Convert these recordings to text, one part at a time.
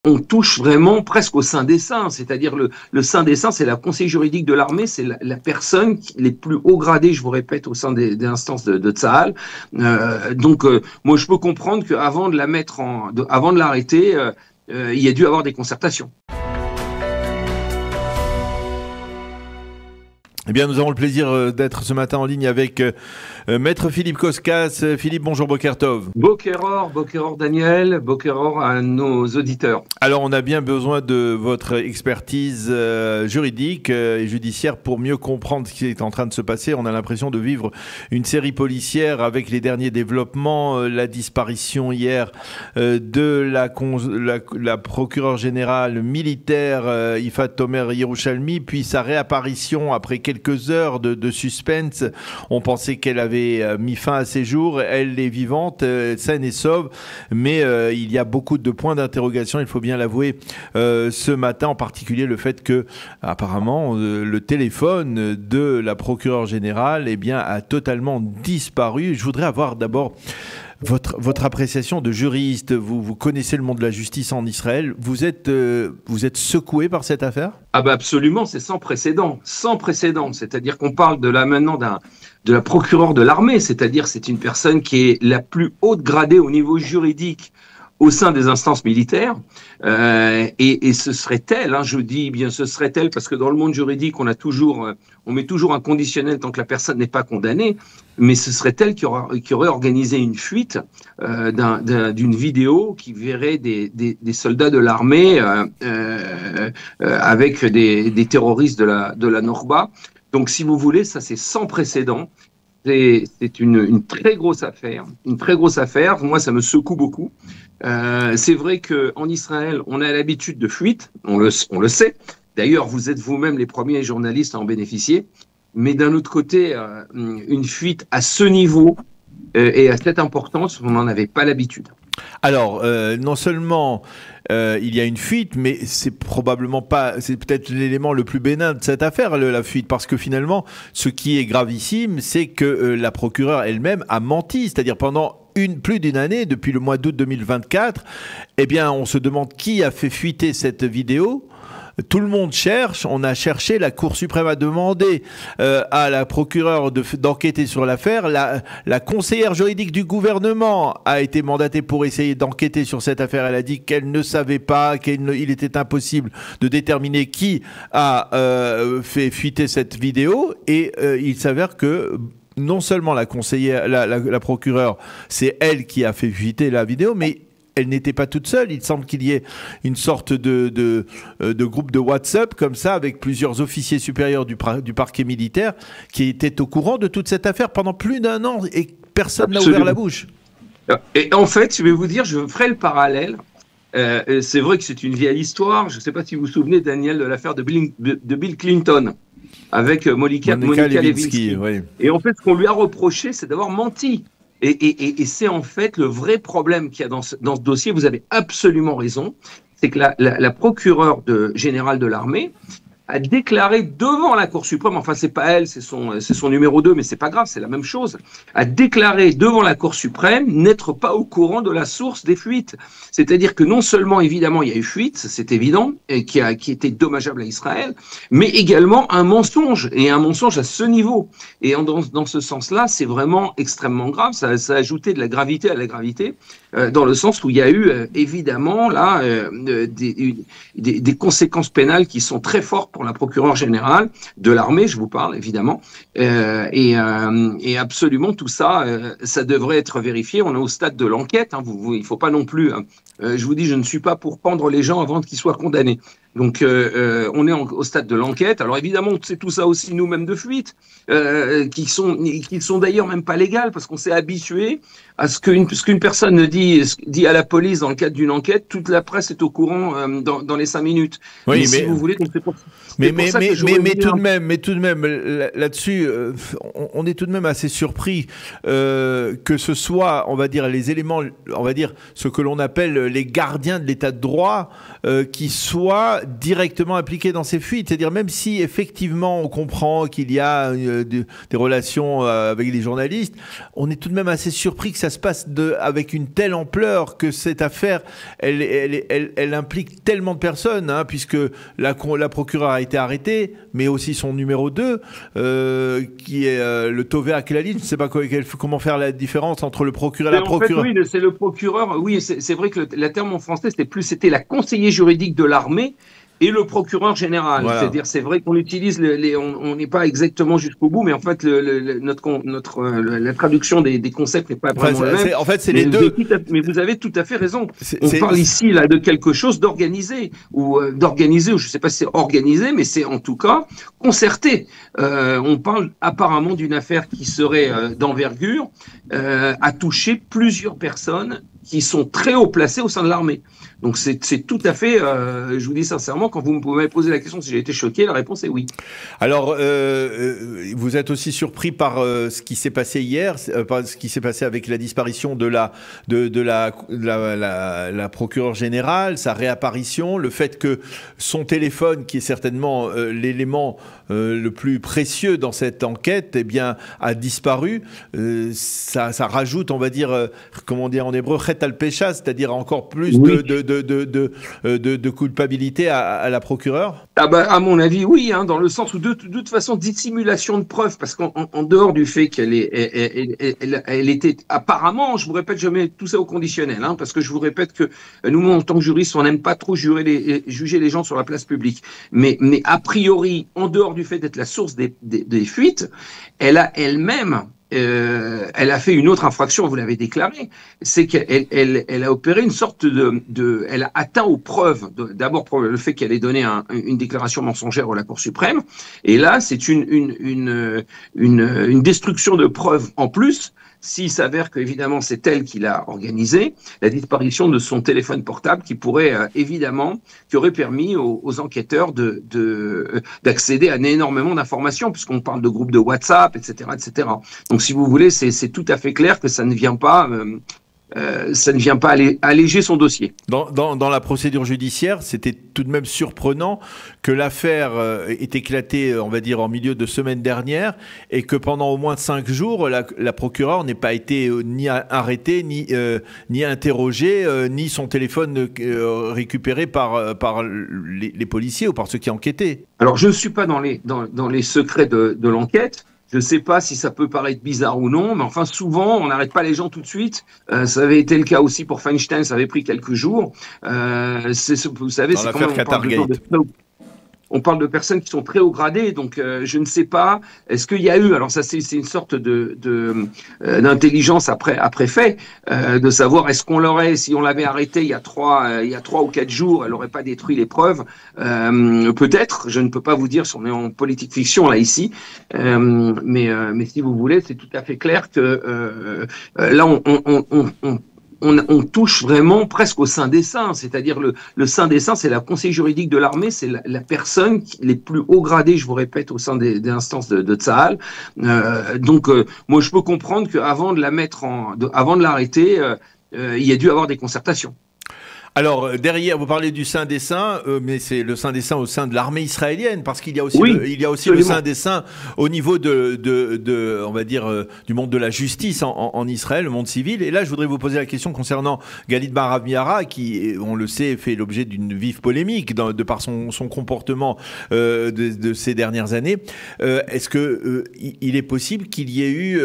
on touche vraiment presque au sein des saints, c'est-à-dire le saint des saints, c'est la conseil juridique de l'armée, c'est la personne les plus hauts gradés, je vous répète, au sein des instances de Tsahal. Donc, moi, je peux comprendre qu'avant de la mettre avant de l'arrêter, il y a dû avoir des concertations. Eh bien, nous avons le plaisir d'être ce matin en ligne avec Maître Philippe Koskas. Philippe, bonjour, Boker Tov. Boker Or Daniel, Boker Or à nos auditeurs. Alors, on a bien besoin de votre expertise juridique et judiciaire pour mieux comprendre ce qui est en train de se passer. On a l'impression de vivre une série policière avec les derniers développements, la disparition hier de la procureure générale militaire Yifat Tomer Yerushalmi, puis sa réapparition après quelques heures de suspense. On pensait qu'elle avait mis fin à ses jours. Elle est vivante, saine et sauve, mais il y a beaucoup de points d'interrogation, il faut bien l'avouer, ce matin, en particulier le fait que, apparemment, le téléphone de la procureure générale a totalement disparu. Je voudrais avoir d'abord votre appréciation de juriste. Vous connaissez le monde de la justice en Israël. Vous êtes secoué par cette affaire? Ah bah absolument, c'est sans précédent. Sans précédent. C'est-à-dire qu'on parle de la procureure de l'armée, c'est-à-dire c'est une personne qui est la plus haute gradée au niveau juridique au sein des instances militaires, et ce serait elle, je dis bien ce serait elle, parce que dans le monde juridique, on met toujours un conditionnel tant que la personne n'est pas condamnée, mais ce serait elle qui aurait organisé une fuite d'une vidéo qui verrait des soldats de l'armée avec des terroristes de la Norba. Donc, si vous voulez, ça c'est sans précédent. C'est une très grosse affaire, Moi, ça me secoue beaucoup. C'est vrai qu'en Israël, on a l'habitude de fuite, on le sait. D'ailleurs, vous êtes vous-même les premiers journalistes à en bénéficier. Mais d'un autre côté, une fuite à ce niveau et à cette importance, on n'en avait pas l'habitude. Alors, non seulement il y a une fuite, mais c'est peut-être l'élément le plus bénin de cette affaire, la fuite, parce que finalement, ce qui est gravissime, c'est que la procureure elle-même a menti, c'est-à-dire pendant plus d'une année, depuis le mois d'août 2024, on se demande qui a fait fuiter cette vidéo. Tout le monde cherche, on a cherché, la Cour suprême a demandé à la procureure d'enquêter sur l'affaire, la conseillère juridique du gouvernement a été mandatée pour essayer d'enquêter sur cette affaire, elle a dit qu'elle ne savait pas, qu'il était impossible de déterminer qui a fait fuiter cette vidéo, et il s'avère que non seulement la procureure, c'est elle qui a fait fuiter la vidéo, mais elle n'était pas toute seule. Il semble qu'il y ait une sorte de groupe de WhatsApp comme ça, avec plusieurs officiers supérieurs du parquet militaire qui étaient au courant de toute cette affaire pendant plus d'un an et personne n'a ouvert la bouche. Et en fait, je vais vous dire, je ferai le parallèle. C'est vrai que c'est une vieille histoire. Je ne sais pas si vous vous souvenez, Daniel, de l'affaire de Bill Clinton avec Monica Lewinsky. Oui. Et en fait, ce qu'on lui a reproché, c'est d'avoir menti. Et c'est en fait le vrai problème qu'il y a dans ce dossier. Vous avez absolument raison. C'est que la procureure générale de l'armée a déclaré devant la Cour suprême, enfin c'est pas elle, c'est son numéro 2, mais c'est pas grave, c'est la même chose, a déclaré devant la Cour suprême n'être pas au courant de la source des fuites. C'est-à-dire que non seulement, évidemment, il y a eu fuite, c'est évident, et qui était dommageable à Israël, mais également un mensonge, et un mensonge à ce niveau. Et dans ce sens-là, c'est vraiment extrêmement grave, ça a ajouté de la gravité à la gravité, dans le sens où il y a eu, évidemment, là, des conséquences pénales qui sont très fortes pour la procureure générale de l'armée, je vous parle évidemment, et absolument tout ça, ça devrait être vérifié. On est au stade de l'enquête, il faut pas non plus, je vous dis, je ne suis pas pour pendre les gens avant qu'ils soient condamnés. Donc, on est au stade de l'enquête. Alors évidemment, c'est tout ça aussi nous-mêmes de fuite, qui sont d'ailleurs même pas légales, parce qu'on s'est habitué à ce qu'une personne dit à la police dans le cadre d'une enquête, toute la presse est au courant dans les 5 minutes. Oui, si vous voulez, c'est pour tout de même, là-dessus, on est tout de même assez surpris que ce soit, on va dire, les éléments, on va dire, ce que l'on appelle les gardiens de l'état de droit qui soient directement impliqués dans ces fuites. C'est-à-dire même si effectivement on comprend qu'il y a des relations avec les journalistes, on est tout de même assez surpris que ça se passe avec une telle ampleur, que cette affaire, elle implique tellement de personnes, hein, puisque la procureure a été arrêtée, mais aussi son numéro 2, qui est le Tové Aklali. Je ne sais pas comment faire la différence entre le procureur et la procureure. Oui, c'est le procureur. Oui, c'est vrai que le terme en français, c'était la conseiller juridique de l'armée et le procureur général. Voilà. C'est-à-dire, c'est vrai qu'on utilise on n'est pas exactement jusqu'au bout, mais en fait, la traduction des concepts n'est pas vraiment la même. En fait, c'est les deux. Mais vous avez tout à fait raison. On parle ici là de quelque chose d'organisé ou je ne sais pas si c'est organisé, mais c'est en tout cas concerté. On parle apparemment d'une affaire qui serait d'envergure, à toucher plusieurs personnes qui sont très haut placées au sein de l'armée. Donc c'est tout à fait, je vous dis sincèrement, quand vous m'avez posé la question si j'ai été choqué, la réponse est oui. Alors, vous êtes aussi surpris par ce qui s'est passé hier, par ce qui s'est passé avec la disparition de la procureure générale, sa réapparition, le fait que son téléphone, qui est certainement l'élément le plus précieux dans cette enquête, eh bien, a disparu. Ça rajoute, on va dire, comment dire en hébreu, chet al pesha, c'est-à-dire encore plus oui. de culpabilité à la procureure. Ah bah, à mon avis, oui, hein, dans le sens où de toute façon, dissimulation de preuves, parce qu'en dehors du fait qu'elle était apparemment, je vous répète, je mets tout ça au conditionnel, hein, parce que je vous répète que nous, en tant que juristes, on n'aime pas trop juger les gens sur la place publique. Mais a priori, en dehors du fait d'être la source des fuites, elle a elle-même elle a fait une autre infraction, vous l'avez déclaré, c'est qu'elle a opéré une sorte elle a atteint aux preuves, d'abord pour le fait qu'elle ait donné une déclaration mensongère à la Cour suprême, et là c'est une destruction de preuves en plus, s'il s'avère qu'évidemment c'est elle qui l'a organisé, la disparition de son téléphone portable qui aurait permis aux enquêteurs d'accéder à énormément d'informations, puisqu'on parle de groupes de WhatsApp, etc., etc. Donc si vous voulez, c'est tout à fait clair que ça ne vient pas alléger son dossier. Dans la procédure judiciaire, c'était tout de même surprenant que l'affaire ait éclaté, on va dire, en milieu de semaine dernière, et que pendant au moins 5 jours, la procureure n'ait pas été ni arrêtée, ni interrogée, ni son téléphone récupéré par les policiers ou par ceux qui enquêtaient. Alors, je ne suis pas dans les secrets de l'enquête. Je ne sais pas si ça peut paraître bizarre ou non, mais enfin souvent on n'arrête pas les gens tout de suite. Ça avait été le cas aussi pour Feinstein, ça avait pris quelques jours. Vous savez, c'est quand même on parle de personnes qui sont très haut gradées, donc je ne sais pas. Est-ce qu'il y a eu, alors ça c'est une sorte d'intelligence après fait, de savoir est-ce qu'on l'aurait, si on l'avait arrêté il y a 3 ou 4 jours, elle n'aurait pas détruit les preuves. Peut-être, je ne peux pas vous dire si on est en politique fiction là ici, mais si vous voulez, c'est tout à fait clair que là on touche vraiment presque au sein des saints, c'est-à-dire le sein des saints, c'est la conseil juridique de l'armée, c'est la personne les plus haut gradées, je vous répète, au sein des instances de Tsahal. Donc, moi, je peux comprendre qu'avant de avant de l'arrêter, il y a dû avoir des concertations. Alors, derrière, vous parlez du Saint des Saints, mais c'est le Saint des Saints au sein de l'armée israélienne, parce qu'il y a aussi, le Saint des Saints au niveau on va dire, du monde de la justice en Israël, le monde civil. Et là, je voudrais vous poser la question concernant Galid Barav Miara, qui, on le sait, fait l'objet d'une vive polémique de par son comportement de ces dernières années. Est-ce que il est possible qu'il y ait eu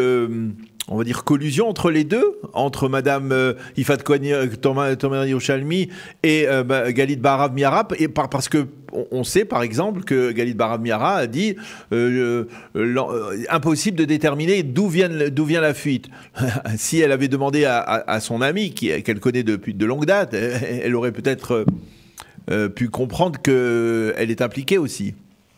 on va dire collusion entre les deux, entre Madame Yifat Tomer Yerushalmi et Galid Barav Miara, et parce que on sait par exemple que Galid Barav Miara a dit impossible de déterminer d'où vient la fuite. Si elle avait demandé à son amie, qu'elle connaît depuis de longue date, elle aurait peut-être pu comprendre qu'elle est impliquée aussi.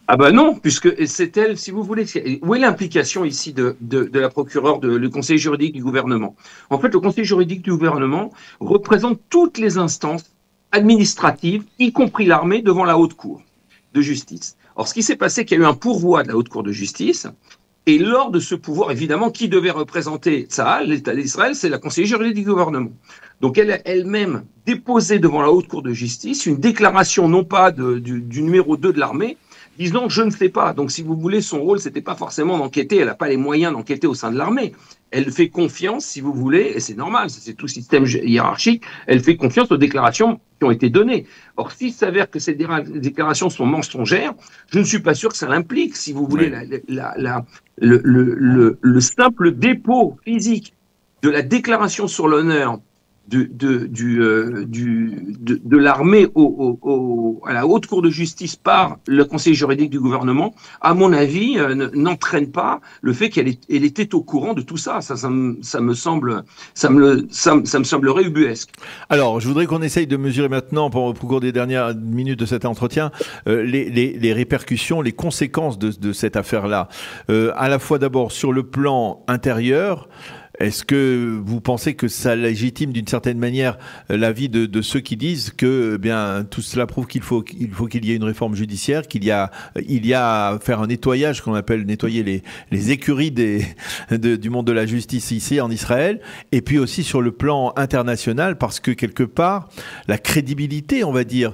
Ah ben non, puisque c'est elle, si vous voulez, où est l'implication ici de la procureure, le conseil juridique du gouvernement? En fait, le conseil juridique du gouvernement représente toutes les instances administratives, y compris l'armée, devant la haute cour de justice. Or, ce qui s'est passé, c'est qu'il y a eu un pourvoi de la haute cour de justice Et lors de ce pouvoir, évidemment, qui devait représenter Tsahal, l'État d'Israël, c'est la conseillère juridique du gouvernement. Donc elle a elle-même déposé devant la Haute Cour de justice une déclaration, non pas du numéro 2 de l'armée, disant je ne sais pas. Donc si vous voulez, son rôle, c'était pas forcément d'enquêter, elle n'a pas les moyens d'enquêter au sein de l'armée. Elle fait confiance, si vous voulez, et c'est normal, c'est tout système hiérarchique, elle fait confiance aux déclarations qui ont été données. Or, s'il s'avère que ces déclarations sont mensongères, je ne suis pas sûr que ça l'implique, si vous voulez, le simple dépôt physique de la déclaration sur l'honneur de l'armée à la Haute Cour de justice par le conseil juridique du gouvernement, à mon avis, n'entraîne pas le fait qu'elle était au courant de tout ça. Ça me semblerait ubuesque. Alors, je voudrais qu'on essaye de mesurer maintenant, au cours des dernières minutes de cet entretien, les répercussions, les conséquences de cette affaire-là. À la fois d'abord sur le plan intérieur. Est-ce que vous pensez que ça légitime d'une certaine manière l'avis de ceux qui disent que bien tout cela prouve qu'il faut qu'il y ait une réforme judiciaire, il y a à faire un nettoyage qu'on appelle nettoyer les écuries du monde de la justice ici en Israël, et puis aussi sur le plan international parce que quelque part la crédibilité, on va dire,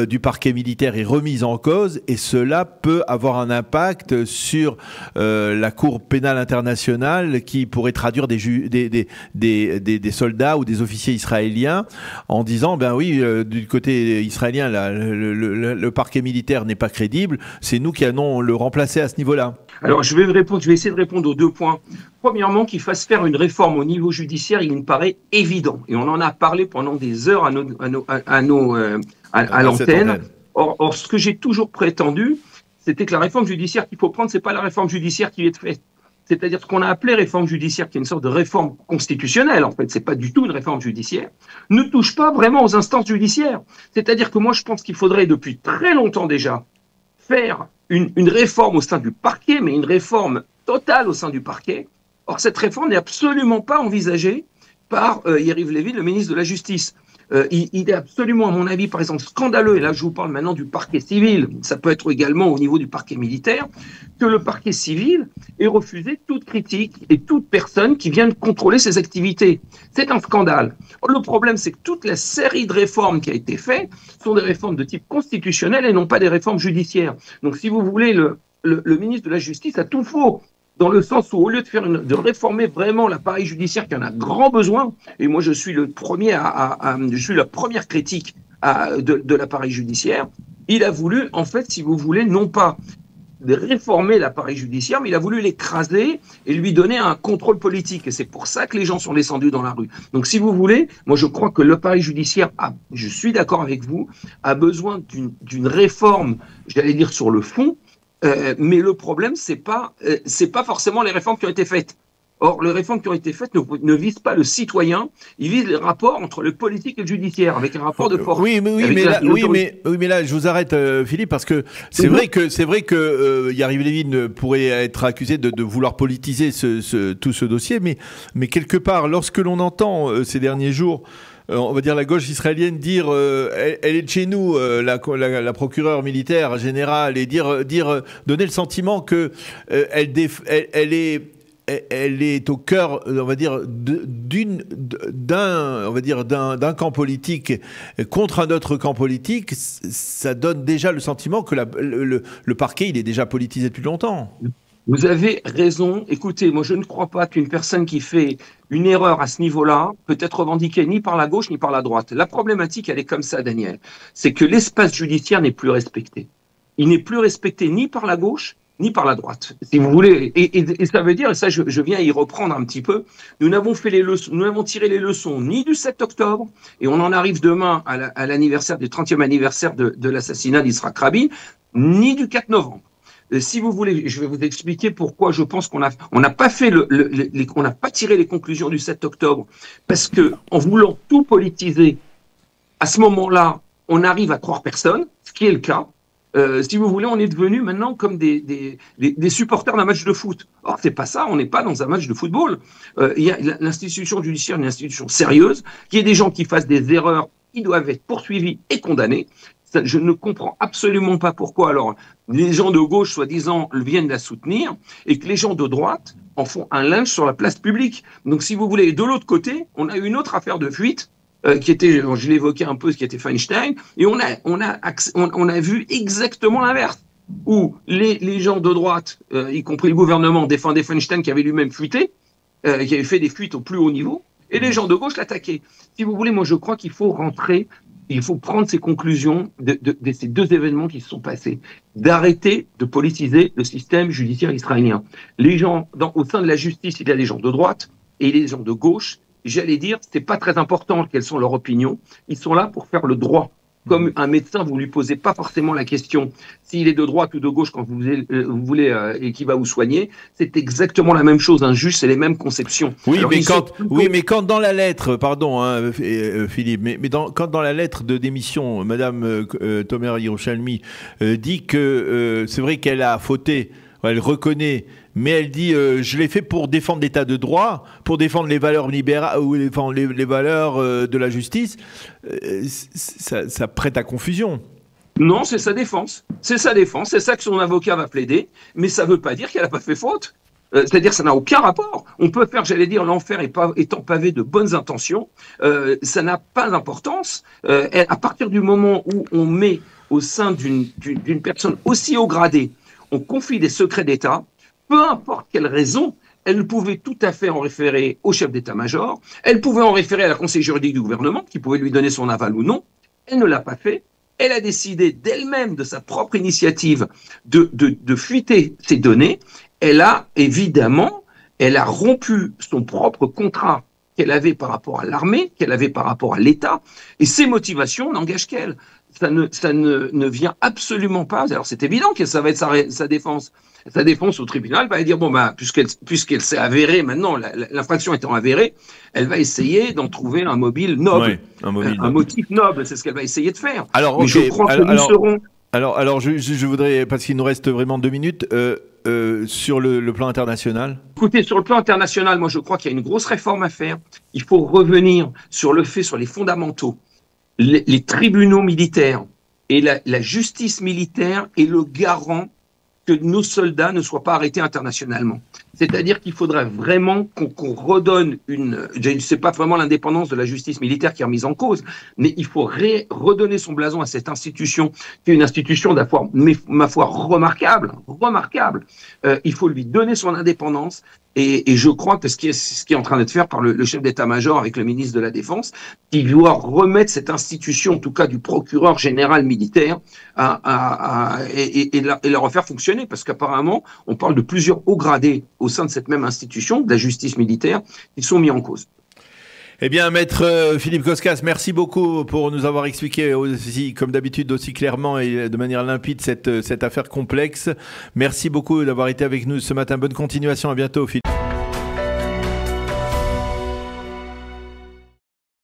du parquet militaire est remise en cause et cela peut avoir un impact sur la Cour pénale internationale qui pourrait traduire des soldats ou des officiers israéliens en disant ben oui, du côté israélien le parquet militaire n'est pas crédible, c'est nous qui allons le remplacer à ce niveau-là. Alors je vais essayer de répondre aux 2 points. Premièrement, qu'il fasse faire une réforme au niveau judiciaire, il me paraît évident et on en a parlé pendant des heures à l'antenne. Or, ce que j'ai toujours prétendu, c'était que la réforme judiciaire qu'il faut prendre, c'est pas la réforme judiciaire qui est faite. C'est-à-dire ce qu'on a appelé réforme judiciaire, qui est une sorte de réforme constitutionnelle, en fait, c'est pas du tout une réforme judiciaire, ne touche pas vraiment aux instances judiciaires. C'est-à-dire que moi, je pense qu'il faudrait, depuis très longtemps déjà, faire une réforme au sein du parquet, mais une réforme totale au sein du parquet. Or, cette réforme n'est absolument pas envisagée par Yariv Levin, le ministre de la Justice. Il est absolument, à mon avis, par exemple, scandaleux, et là je vous parle maintenant du parquet civil, ça peut être également au niveau du parquet militaire, que le parquet civil ait refusé toute critique et toute personne qui vient de contrôler ses activités. C'est un scandale. Le problème, c'est que toute la série de réformes qui a été faite sont des réformes de type constitutionnel et non pas des réformes judiciaires. Donc si vous voulez, le ministre de la Justice a tout faux. Dans le sens où, au lieu de réformer vraiment l'appareil judiciaire qui en a grand besoin, et moi je suis la première critique de l'appareil judiciaire, il a voulu, en fait, si vous voulez, non pas de réformer l'appareil judiciaire, mais il a voulu l'écraser et lui donner un contrôle politique. Et c'est pour ça que les gens sont descendus dans la rue. Donc si vous voulez, moi je crois que l'appareil judiciaire, je suis d'accord avec vous, a besoin d'une réforme, j'allais dire sur le fond, mais le problème, c'est pas forcément les réformes qui ont été faites. Or, les réformes qui ont été faites ne visent pas le citoyen, ils visent les rapports entre le politique et le judiciaire, avec un rapport de force. Oui, mais là, je vous arrête, Philippe, parce que c'est vrai que Yariv Levin pourrait être accusé de vouloir politiser tout ce dossier, mais quelque part, lorsque l'on entend ces derniers jours, on va dire la gauche israélienne dire elle est de chez nous, la procureure militaire générale, et donner le sentiment que elle est au cœur, on va dire, d'un camp politique contre un autre camp politique, ça donne déjà le sentiment que le parquet, il est déjà politisé depuis longtemps. Vous avez raison. Écoutez, moi, je ne crois pas qu'une personne qui fait une erreur à ce niveau-là peut être revendiquée ni par la gauche ni par la droite. La problématique, elle est comme ça, Daniel. C'est que l'espace judiciaire n'est plus respecté. Il n'est plus respecté ni par la gauche ni par la droite, si vous voulez. Et ça veut dire, et ça, je viens y reprendre un petit peu, nous n'avons tiré les leçons ni du 7 octobre, et on en arrive demain à l'anniversaire du 30e anniversaire de l'assassinat d'Yitzhak Rabin, ni du 4 novembre. Si vous voulez, je vais vous expliquer pourquoi je pense qu'on n'a pas fait on n'a pas tiré les conclusions du 7 octobre, parce que en voulant tout politiser, à ce moment-là, on arrive à croire personne, ce qui est le cas. Si vous voulez, on est devenu maintenant comme des supporters d'un match de foot. Or, c'est pas ça, on n'est pas dans un match de football. L'institution judiciaire est une institution sérieuse, qu'il y ait des gens qui fassent des erreurs, ils doivent être poursuivis et condamnés. Je ne comprends absolument pas pourquoi alors les gens de gauche, soi-disant, viennent la soutenir et que les gens de droite en font un lynche sur la place publique. Donc, si vous voulez, de l'autre côté, on a une autre affaire de fuite qui était, je l'évoquais un peu, ce qui était Feinstein, et on a vu exactement l'inverse, où les gens de droite, y compris le gouvernement, défendaient Feinstein qui avait lui-même fuité, qui avait fait des fuites au plus haut niveau, et les gens de gauche l'attaquaient. Si vous voulez, moi je crois qu'il faut rentrer, il faut prendre ces conclusions de ces deux événements qui se sont passés, d'arrêter de politiser le système judiciaire israélien. Les gens, au sein de la justice, il y a des gens de droite et les gens de gauche. J'allais dire, c'est pas très important quelles sont leurs opinions. Ils sont là pour faire le droit. Comme un médecin, vous lui posez pas forcément la question s'il est de droite ou de gauche quand vous voulez et qui va vous soigner. C'est exactement la même chose. Un juge, c'est les mêmes conceptions. Oui, mais quand dans la lettre, pardon, Philippe, quand dans la lettre de démission, Madame Tomer Yerushalmi dit que c'est vrai qu'elle a fauté, elle reconnaît, mais elle dit je l'ai fait pour défendre l'état de droit, pour défendre les valeurs libérales ou les valeurs de la justice, ça prête à confusion. Non, c'est sa défense. C'est sa défense, c'est ça que son avocat va plaider, mais ça ne veut pas dire qu'elle n'a pas fait faute. C'est-à-dire que ça n'a aucun rapport. On peut faire, j'allais dire, l'enfer étant pavé de bonnes intentions, ça n'a pas d'importance. À partir du moment où on met au sein d'une personne aussi haut gradée, on confie des secrets d'État, peu importe quelle raison, elle pouvait tout à fait en référer au chef d'état-major, elle pouvait en référer à la conseil juridique du gouvernement, qui pouvait lui donner son aval ou non. Elle ne l'a pas fait. Elle a décidé d'elle-même, de sa propre initiative, de fuiter ces données. Elle a évidemment, elle a rompu son propre contrat qu'elle avait par rapport à l'armée, qu'elle avait par rapport à l'État, et ses motivations n'engagent qu'elle. Ça ne vient absolument pas. Alors c'est évident que ça va être sa défense. Sa défense au tribunal va dire bon bah puisqu'elle s'est avérée maintenant, l'infraction étant avérée, elle va essayer d'en trouver un mobile noble, un motif noble. C'est ce qu'elle va essayer de faire. Alors, mais je crois que nous serons. Alors je voudrais, parce qu'il nous reste vraiment 2 minutes, sur le plan international. Écoutez, sur le plan international, moi je crois qu'il y a une grosse réforme à faire. Il faut revenir sur les fondamentaux. Les tribunaux militaires et la justice militaire est le garant que nos soldats ne soient pas arrêtés internationalement. C'est-à-dire qu'il faudrait vraiment qu'on redonne je ne sais pas vraiment l'indépendance de la justice militaire qui est remise en cause, mais il faut redonner son blason à cette institution, qui est une institution ma foi, remarquable. Il faut lui donner son indépendance, et je crois que ce qui est en train d'être fait par le chef d'état-major avec le ministre de la Défense, qui doit remettre cette institution, en tout cas du procureur général militaire, et la refaire fonctionner, parce qu'apparemment, on parle de plusieurs hauts gradés au sein de cette même institution, de la justice militaire, qui sont mis en cause. Eh bien, maître Philippe Koskas, merci beaucoup pour nous avoir expliqué aussi, comme d'habitude, aussi clairement et de manière limpide cette affaire complexe. Merci beaucoup d'avoir été avec nous ce matin. Bonne continuation, à bientôt, Philippe.